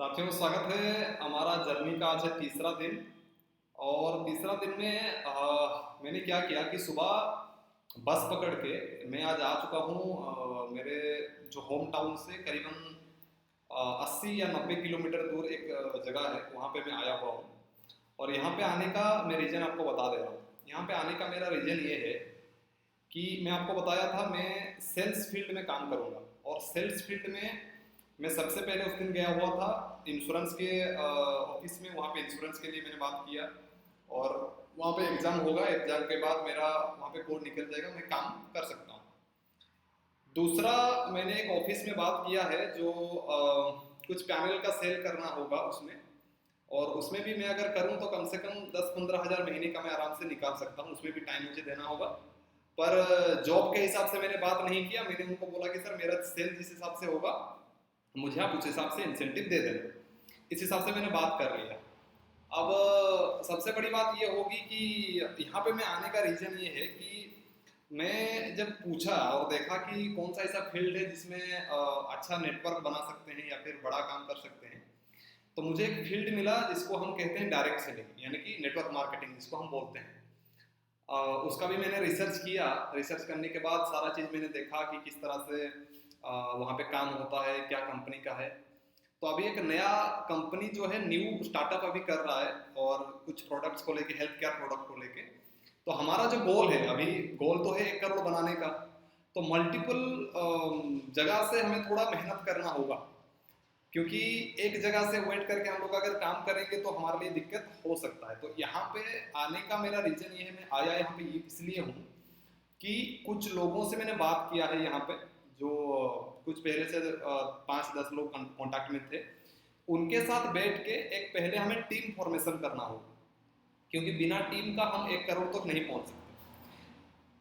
साथियों, स्वागत है। हमारा जर्नी का आज है तीसरा दिन। और तीसरा दिन में मैंने क्या किया कि सुबह बस पकड़ के मैं आज आ चुका हूँ मेरे जो होम टाउन से करीबन 80 या 90 किलोमीटर दूर एक जगह है, वहाँ पे मैं आया हुआ हूँ। और यहाँ पे आने का मैं रीज़न आपको बता दे रहा हूँ। यहाँ पे आने का मेरा रीज़न ये है कि मैं आपको बताया था मैं सेल्स फील्ड में काम करूँगा। और सेल्स फील्ड में मैं सबसे पहले उस दिन गया हुआ था इंश्योरेंस के ऑफिस में। वहाँ पे इंश्योरेंस के लिए मैंने बात किया और वहाँ पे एग्ज़ाम होगा। एग्ज़ाम के बाद मेरा वहाँ पे कोड निकल जाएगा, मैं काम कर सकता हूँ। दूसरा, मैंने एक ऑफिस में बात किया है जो कुछ पैनल का सेल करना होगा उसमें। और उसमें भी मैं अगर करूँ तो कम से कम 10-15 हज़ार महीने का मैं आराम से निकाल सकता हूँ। उसमें भी टाइम मुझे देना होगा। पर जॉब के हिसाब से मैंने बात नहीं किया। मैंने उनको बोला कि सर, मेरा सेल जिस हिसाब से होगा मुझे आप उस हिसाब से इंसेंटिव दे देना। इस हिसाब से मैंने बात कर लिया। अब सबसे बड़ी बात ये होगी कि यहाँ पे मैं आने का रीज़न ये है कि मैं जब पूछा और देखा कि कौन सा ऐसा फील्ड है जिसमें अच्छा नेटवर्क बना सकते हैं या फिर बड़ा काम कर सकते हैं, तो मुझे एक फील्ड मिला जिसको हम कहते हैं डायरेक्ट सेलिंग, यानी कि नेटवर्क मार्केटिंग जिसको हम बोलते हैं। उसका भी मैंने रिसर्च किया। रिसर्च करने के बाद सारा चीज़ मैंने देखा कि किस तरह से वहाँ पे काम होता है, क्या कंपनी का है। तो अभी एक नया कंपनी जो है न्यू स्टार्टअप अभी कर रहा है और कुछ प्रोडक्ट्स को लेके, हेल्थ केयर प्रोडक्ट को लेके। तो हमारा जो गोल है, अभी गोल तो है 1 करोड़ बनाने का। तो मल्टीपल जगह से हमें थोड़ा मेहनत करना होगा, क्योंकि एक जगह से वेट करके हम लोग अगर काम करेंगे तो हमारे लिए दिक्कत हो सकता है। तो यहाँ पे आने का मेरा रीज़न ये है, मैं आया यहाँ पे इसलिए हूँ कि कुछ लोगों से मैंने बात किया है यहाँ पे, जो कुछ पहले से 5-10 लोग कांटेक्ट में थे। उनके साथ बैठ के एक पहले हमें टीम फॉर्मेशन करना होगा, क्योंकि बिना टीम का हम 1 करोड़ तक नहीं पहुँच सकते।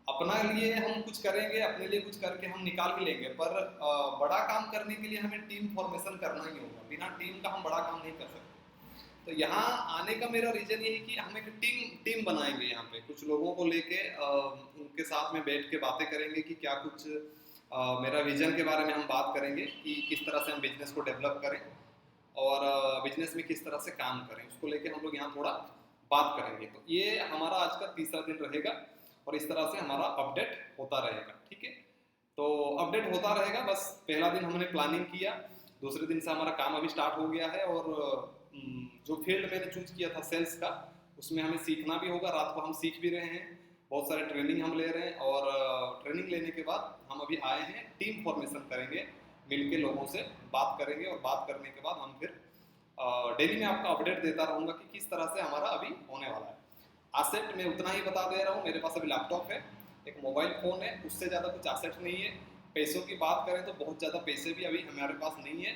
अपना लिए हम कुछ करेंगे, अपने लिए कुछ करके हम निकाल भी लेंगे, पर बड़ा काम करने के लिए हमें टीम फॉर्मेशन करना ही होगा। बिना टीम का हम बड़ा काम नहीं कर सकते। तो यहाँ आने का मेरा रीज़न ये है कि हम एक टीम बनाएंगे। यहाँ पे कुछ लोगों को लेके उनके साथ में बैठ के बातें करेंगे कि क्या कुछ मेरा विजन के बारे में हम बात करेंगे कि किस तरह से हम बिजनेस को डेवलप करें और बिजनेस में किस तरह से काम करें, उसको लेके हम लोग यहाँ थोड़ा बात करेंगे। तो ये हमारा आज का तीसरा दिन रहेगा और इस तरह से हमारा अपडेट होता रहेगा। ठीक है, तो अपडेट होता रहेगा। बस पहला दिन हमने प्लानिंग किया, दूसरे दिन से हमारा काम अभी स्टार्ट हो गया है। और जो फील्ड मैंने चूज किया था सेल्स का, उसमें हमें सीखना भी होगा। रात को हम सीख भी रहे हैं, बहुत सारे ट्रेनिंग हम ले रहे हैं। और ट्रेनिंग लेने के बाद हम अभी आए हैं, टीम फॉर्मेशन करेंगे, मिलके लोगों से बात करेंगे। और बात करने के बाद हम फिर डेली में आपका अपडेट देता रहूँगा कि किस तरह से हमारा अभी होने वाला है। एसेट मैं उतना ही बता दे रहा हूँ, मेरे पास अभी लैपटॉप है, एक मोबाइल फ़ोन है, उससे ज़्यादा कुछ एसेट नहीं है। पैसों की बात करें तो बहुत ज़्यादा पैसे भी अभी हमारे पास नहीं है।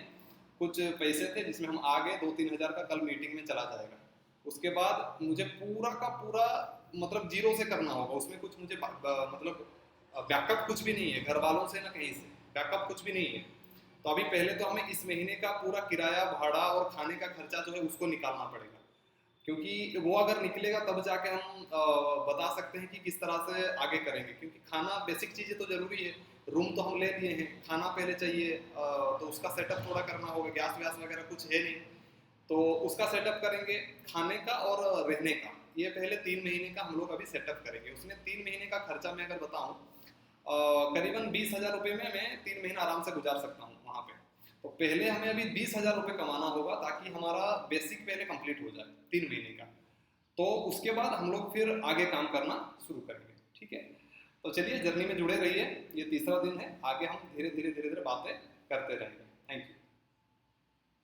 कुछ पैसे थे जिसमें हम आ गए, 2-3 हज़ार का कल मीटिंग में चला जाएगा। उसके बाद मुझे पूरा का पूरा मतलब जीरो से करना होगा। उसमें कुछ मुझे मतलब बैकअप कुछ भी नहीं है, घर वालों से ना कहीं से बैकअप कुछ भी नहीं है। तो अभी पहले तो हमें इस महीने का पूरा किराया, भाड़ा और खाने का खर्चा जो है उसको निकालना पड़ेगा, क्योंकि वो अगर निकलेगा तब जाके हम बता सकते हैं कि किस तरह से आगे करेंगे। क्योंकि खाना, बेसिक चीज़ें तो ज़रूरी है। रूम तो हम ले लिए हैं, खाना पहले चाहिए, तो उसका सेटअप थोड़ा करना होगा। गैस वैस वगैरह कुछ है नहीं, तो उसका सेटअप करेंगे। खाने का और रहने का, ये पहले 3 महीने का हम लोग अभी सेटअप करेंगे। उसमें 3 महीने का खर्चा मैं अगर बताऊँ, करीबन 20,000 रुपये में मैं 3 महीना आराम से गुजार सकता हूँ वहाँ पे। तो पहले हमें अभी 20,000 रुपये कमाना होगा, ताकि हमारा बेसिक पहले कंप्लीट हो जाए 3 महीने का। तो उसके बाद हम लोग फिर आगे काम करना शुरू करेंगे। ठीक है, तो चलिए जर्नी में जुड़े रहिए। ये तीसरा दिन है, आगे हम धीरे धीरे बातें करते रहेंगे।